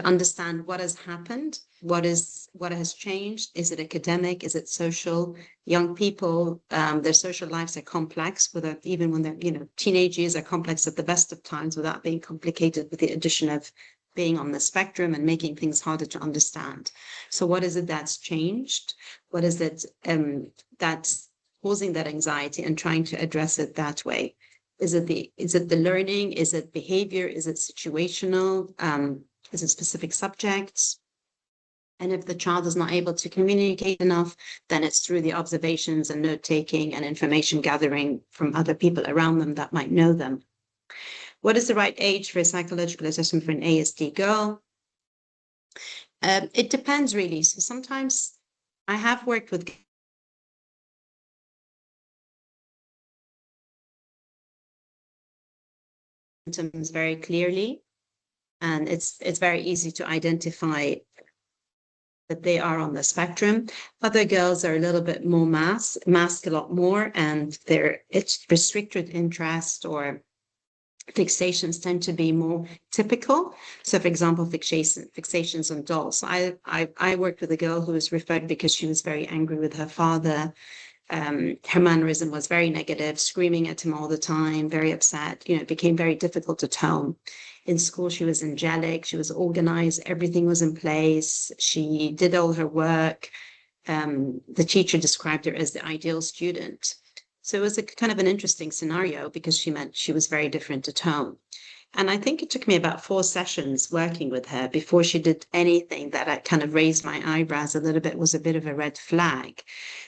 A: understand what has happened, what has changed. Is it academic? Is it social? Young people, their social lives are complex, even when they're, teenage years are complex at the best of times without being complicated with the addition of being on the spectrum and making things harder to understand. So what is it that's changed? What is it that's causing that anxiety, and trying to address it that way? Is it the learning? Is it behavior? Is it situational? Is it specific subjects? And if the child is not able to communicate enough, then it's through the observations and note-taking and information gathering from other people around them that might know them. What is the right age for a psychological assessment for an ASD girl? It depends, really. So sometimes I have worked with symptoms very clearly, and it's very easy to identify that they are on the spectrum. Other girls are a little bit more mask a lot more, and it's restricted interest or fixations tend to be more typical. So for example, fixations on dolls. So I worked with a girl who was referred because she was very angry with her father. Her mannerism was very negative, screaming at him all the time, very upset. It became very difficult to tone. In school, she was angelic, she was organized, everything was in place. She did all her work. The teacher described her as the ideal student. So it was a kind of an interesting scenario because she meant she was very different to tone. And I think it took me about 4 sessions working with her before she did anything that I kind of raised my eyebrows a little bit, was a bit of a red flag.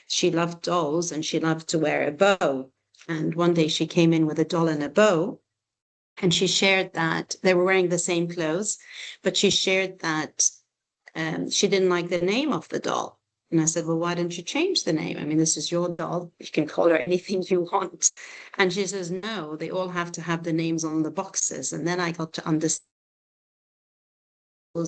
A: She loved dolls and she loved to wear a bow. And one day she came in with a doll and a bow, and she shared that they were wearing the same clothes, but she shared that she didn't like the name of the doll. And I said, well, why don't you change the name? I mean, this is your doll. You can call her anything you want. And she says, no, they all have to have the names on the boxes. And then I got to understand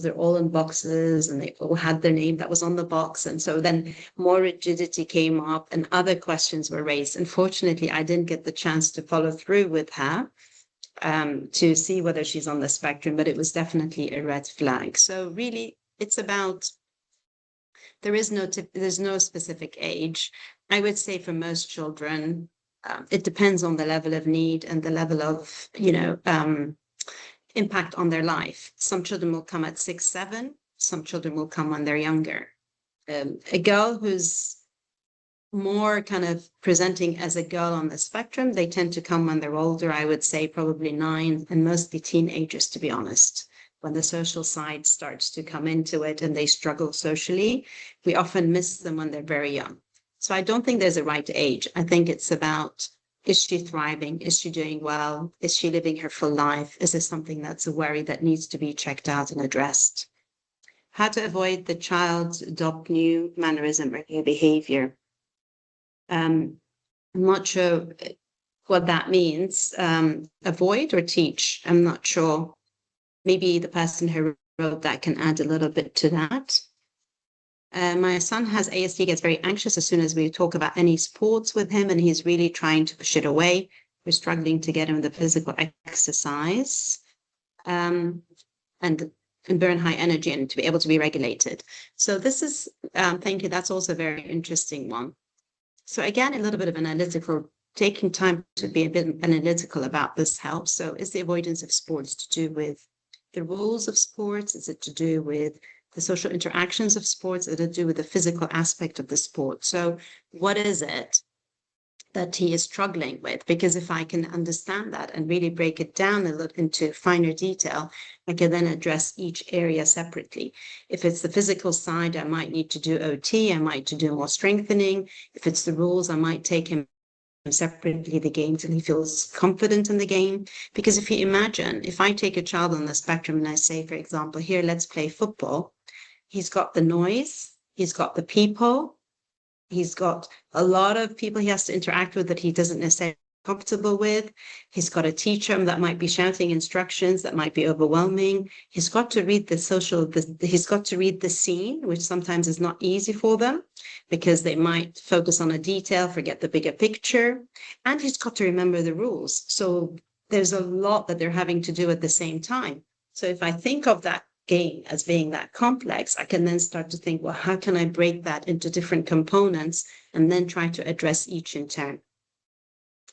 A: they're all in boxes and they all had their name that was on the box. And so then more rigidity came up and other questions were raised. Unfortunately, I didn't get the chance to follow through with her to see whether she's on the spectrum, but it was definitely a red flag. So really, it's about, there's no specific age. I would say for most children, it depends on the level of need and the level of, impact on their life. Some children will come at 6, 7. Some children will come when they're younger. A girl who's more kind of presenting as a girl on the spectrum, they tend to come when they're older. I would say probably 9, and mostly teenagers, to be honest. When the social side starts to come into it and they struggle socially, we often miss them when they're very young. So I don't think there's a right age. I think it's about, is she thriving? Is she doing well? Is she living her full life? Is there something that's a worry that needs to be checked out and addressed? How to avoid the child adopt new mannerism or new behavior. I'm not sure what that means. Avoid or teach? I'm not sure. Maybe the person who wrote that can add a little bit to that. My son has ASD, gets very anxious as soon as we talk about any sports with him, and he's really trying to push it away. We're struggling to get him the physical exercise and burn high energy and to be able to be regulated. So this is, thank you, that's also a very interesting one. So again, a little bit of analytical, taking time to be a bit analytical about this helps. So is the avoidance of sports to do with the rules of sports? Is it to do with the social interactions of sports? Is it to do with the physical aspect of the sport? So what is it that he is struggling with? Because if I can understand that and really break it down a little into finer detail, I can then address each area separately. If it's the physical side, I might need to do OT, I might do more strengthening. If it's the rules, I might take him separately the game till he feels confident in the game. Because if you imagine, if I take a child on the spectrum and I say, for example, here, let's play football, he's got the noise, he's got the people, he's got a lot of people he has to interact with that he doesn't necessarily comfortable with. He's got a teacher that might be shouting instructions that might be overwhelming. He's got to read he's got to read the scene, which sometimes is not easy for them because they might focus on a detail, forget the bigger picture. And he's got to remember the rules. So there's a lot that they're having to do at the same time. So if I think of that game as being that complex, I can then start to think, well, how can I break that into different components and then try to address each in turn?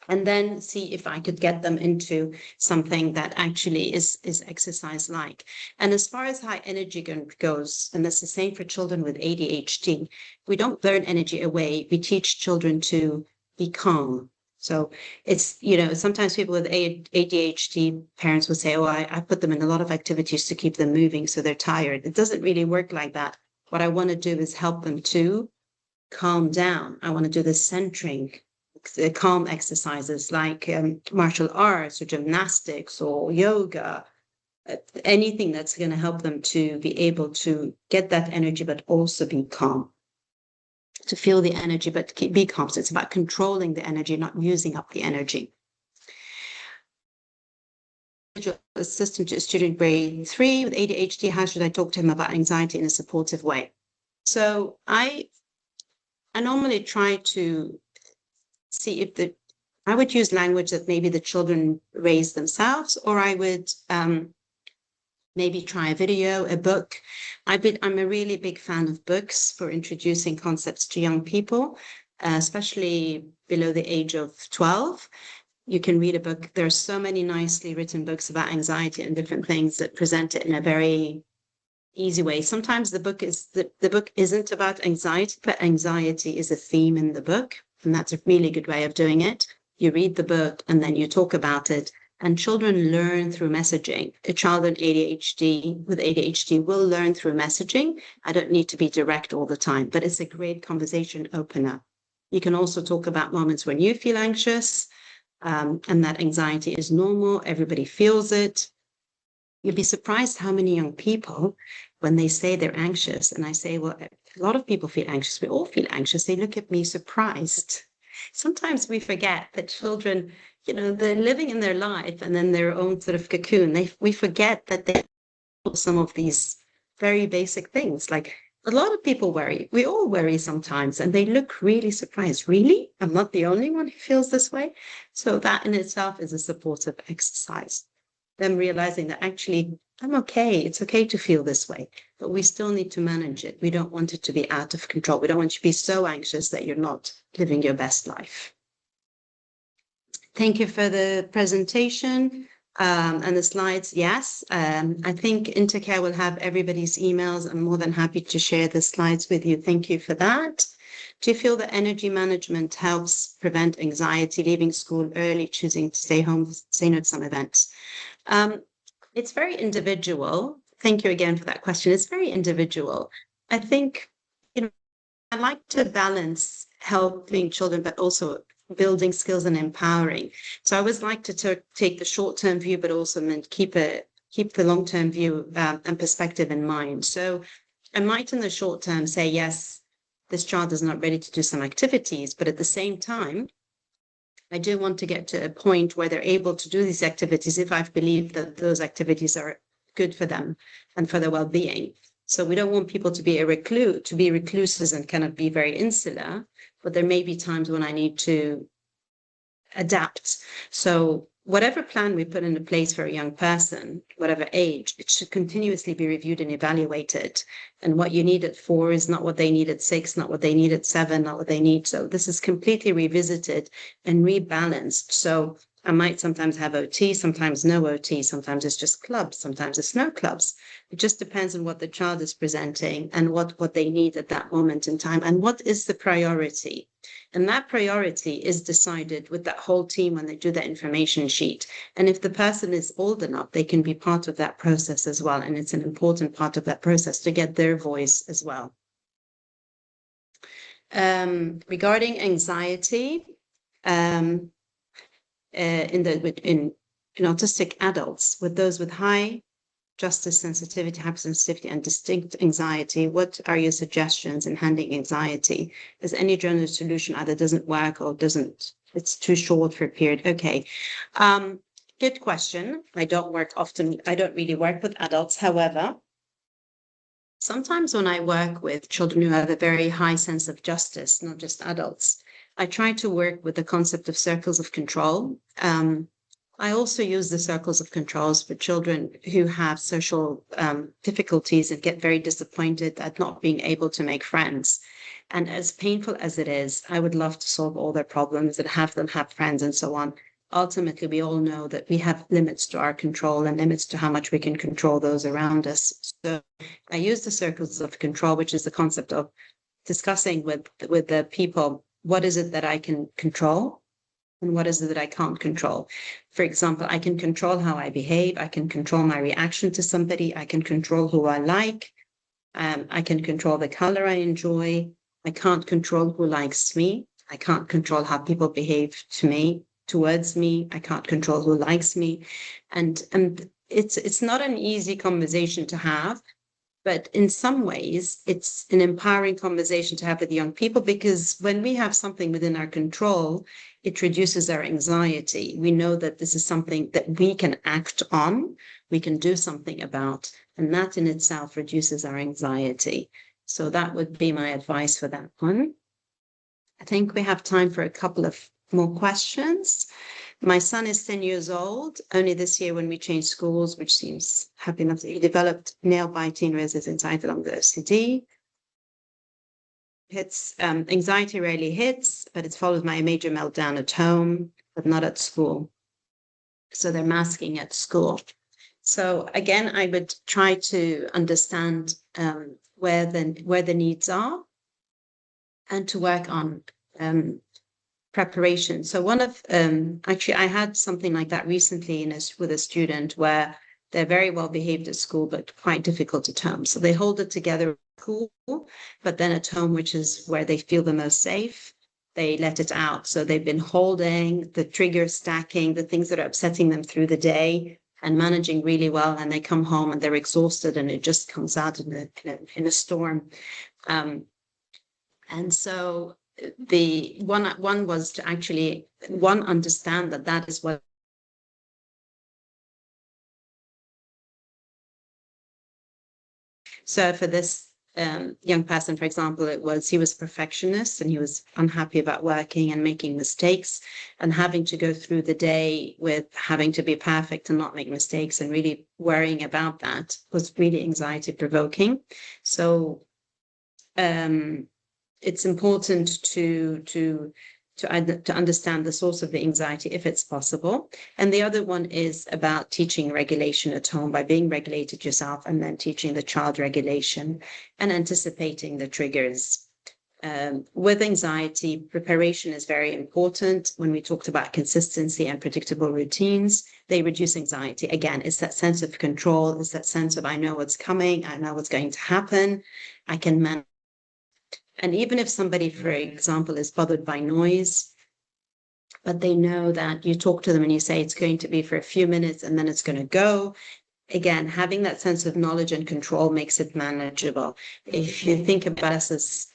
A: And then see if I could get them into something that actually is exercise-like. And as far as high energy goes, and that's the same for children with ADHD, we don't burn energy away. We teach children to be calm. So it's, sometimes people with ADHD, parents will say, oh, I put them in a lot of activities to keep them moving, so they're tired. It doesn't really work like that. What I want to do is help them to calm down. I want to do the centering, calm exercises like martial arts or gymnastics or yoga, anything that's going to help them to be able to get that energy, but also be calm, to feel the energy, but be calm. So it's about controlling the energy, not using up the energy. Assistant to a student grade 3 with ADHD, how should I talk to him about anxiety in a supportive way? So I normally try to see if I would use language that maybe the children raise themselves, or I would maybe try a video, a book. I'm a really big fan of books for introducing concepts to young people, especially below the age of 12. You can read a book. There are so many nicely written books about anxiety and different things that present it in a very easy way. Sometimes the book isn't about anxiety, but anxiety is a theme in the book. And that's a really good way of doing it. You read the book and then you talk about it. And children learn through messaging. A child with ADHD will learn through messaging. I don't need to be direct all the time, but it's a great conversation opener. You can also talk about moments when you feel anxious and that anxiety is normal. Everybody feels it. You'd be surprised how many young people, when they say they're anxious, and I say, well, a lot of people feel anxious. We all feel anxious. They look at me surprised. Sometimes we forget that children, they're living in their life and then their own sort of cocoon. We forget that they have some of these very basic things. Like a lot of people worry. We all worry sometimes, and they look really surprised. Really? I'm not the only one who feels this way. So that in itself is a supportive exercise. Them realizing that actually I'm okay. It's okay to feel this way, but we still need to manage it. We don't want it to be out of control. We don't want you to be so anxious that you're not living your best life. Thank you for the presentation and the slides. Yes, I think Intercare will have everybody's emails. I'm more than happy to share the slides with you. Thank you for that. Do you feel that energy management helps prevent anxiety, leaving school early, choosing to stay home, say no to some events? It's very individual. Thank you again for that question. It's very individual. I think, I like to balance helping children, but also building skills and empowering. So I always like to take the short-term view, but also keep the long-term view and perspective in mind. So I might in the short term say, yes, this child is not ready to do some activities, but at the same time, I do want to get to a point where they're able to do these activities if I've believed that those activities are good for them and for their well-being. So we don't want people to be recluses and kind of be very insular, but there may be times when I need to adapt. So whatever plan we put into place for a young person, whatever age, it should continuously be reviewed and evaluated. And what you need at 4 is not what they need at 6, not what they need at 7, not what they need. So this is completely revisited and rebalanced. So I might sometimes have OT, sometimes no OT, sometimes it's just clubs, sometimes it's no clubs. It just depends on what the child is presenting and what they need at that moment in time and what is the priority. And that priority is decided with that whole team when they do the information sheet. And if the person is old enough, they can be part of that process as well. And it's an important part of that process to get their voice as well. Regarding anxiety, in autistic adults, with those with high justice sensitivity, hypersensitivity, and distinct anxiety, what are your suggestions in handling anxiety? Is any general solution either doesn't work or it's too short for a period? Okay. Good question. I don't really work with adults. However, sometimes when I work with children who have a very high sense of justice, not just adults, I try to work with the concept of circles of control. I also use the circles of controls for children who have social difficulties and get very disappointed at not being able to make friends. And as painful as it is, I would love to solve all their problems and have them have friends and so on. Ultimately, we all know that we have limits to our control and limits to how much we can control those around us. So I use the circles of control, which is the concept of discussing with the people, what is it that I can control? And what is it that I can't control? For example, I can control how I behave. I can control my reaction to somebody. I can control who I like. I can control the color I enjoy. I can't control who likes me. I can't control how people behave towards me. I can't control who likes me. And it's not an easy conversation to have. But in some ways, it's an empowering conversation to have with young people, because when we have something within our control, it reduces our anxiety. We know that this is something that we can act on, we can do something about, and that in itself reduces our anxiety. So that would be my advice for that one. I think we have time for a couple of more questions. My son is 10 years old. Only this year when we changed schools, which seems happy enough, that he developed nail-biting resistance along the OCD. Anxiety rarely hits, but it's followed by a major meltdown at home, but not at school. So they're masking at school. So again, I would try to understand where the needs are and to work on preparation. So actually, I had something like that recently with a student where they're very well behaved at school, but quite difficult at home. So they hold it together at school, but then at home, which is where they feel the most safe, they let it out. So they've been holding the trigger, stacking the things that are upsetting them through the day and managing really well. And they come home and they're exhausted and it just comes out in a storm. And so the one was to actually understand that is what. So for this young person, for example, he was a perfectionist and he was unhappy about working and making mistakes, and having to go through the day with having to be perfect and not make mistakes and really worrying about that was really anxiety provoking. So it's important to understand the source of the anxiety if it's possible. And the other one is about teaching regulation at home by being regulated yourself, and then teaching the child regulation and anticipating the triggers. With anxiety, preparation is very important. When we talked about consistency and predictable routines, they reduce anxiety. Again, it's that sense of control, it's that sense of I know what's coming, I know what's going to happen, I can manage. And even if somebody, for example, is bothered by noise, but they know that you talk to them and you say it's going to be for a few minutes and then it's going to go. Again, having that sense of knowledge and control makes it manageable. If you think about us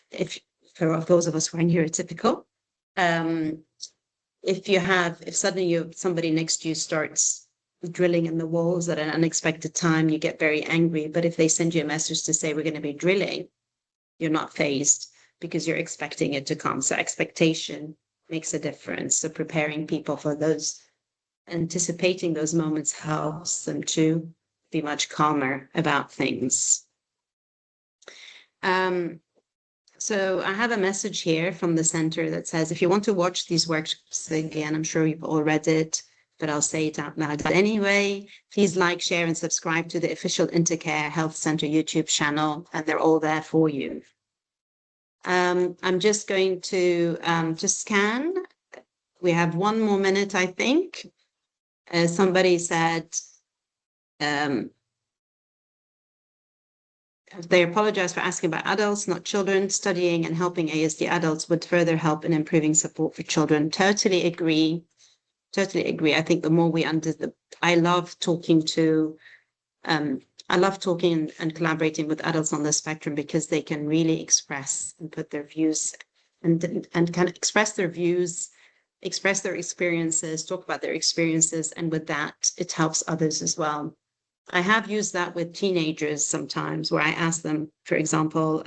A: for those of us who are neurotypical, if suddenly somebody next to you starts drilling in the walls at an unexpected time, you get very angry. But if they send you a message to say we're going to be drilling, you're not fazed because you're expecting it to come. So expectation makes a difference. So preparing people for those, anticipating those moments helps them to be much calmer about things. So I have a message here from the center that says, if you want to watch these workshops again, I'm sure you've all read it, but I'll say it out loud anyway. Please like, share, and subscribe to the official Intercare Health Center YouTube channel, and they're all there for you. I'm just going to just scan. We have 1 more minute, I think. Somebody said they apologize for asking about adults, not children. Studying and helping ASD adults would further help in improving support for children. Totally agree. Totally agree. I think the more we I love talking and collaborating with adults on the spectrum because they can really express and put their views and kind of express their views, express their experiences, talk about their experiences. And with that, it helps others as well. I have used that with teenagers sometimes where I ask them, for example,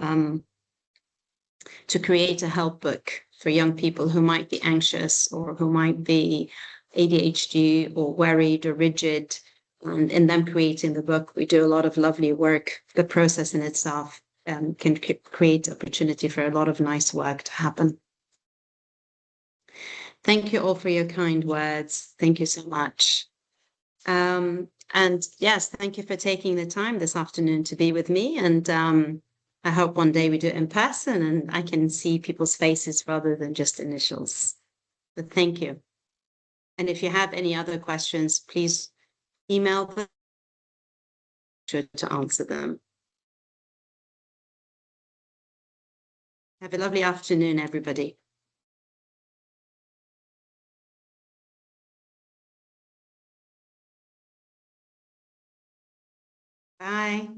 A: to create a help book for young people who might be anxious or who might be ADHD or worried or rigid. And in them creating the book, we do a lot of lovely work. The process in itself can create opportunity for a lot of nice work to happen. Thank you all for your kind words. Thank you so much. And yes, thank you for taking the time this afternoon to be with me. And I hope one day we do it in person and I can see people's faces rather than just initials. But thank you. And if you have any other questions, please email them to answer them. Have a lovely afternoon, everybody. Bye.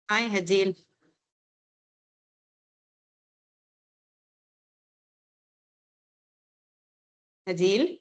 A: Hi, Hadil. Hadil.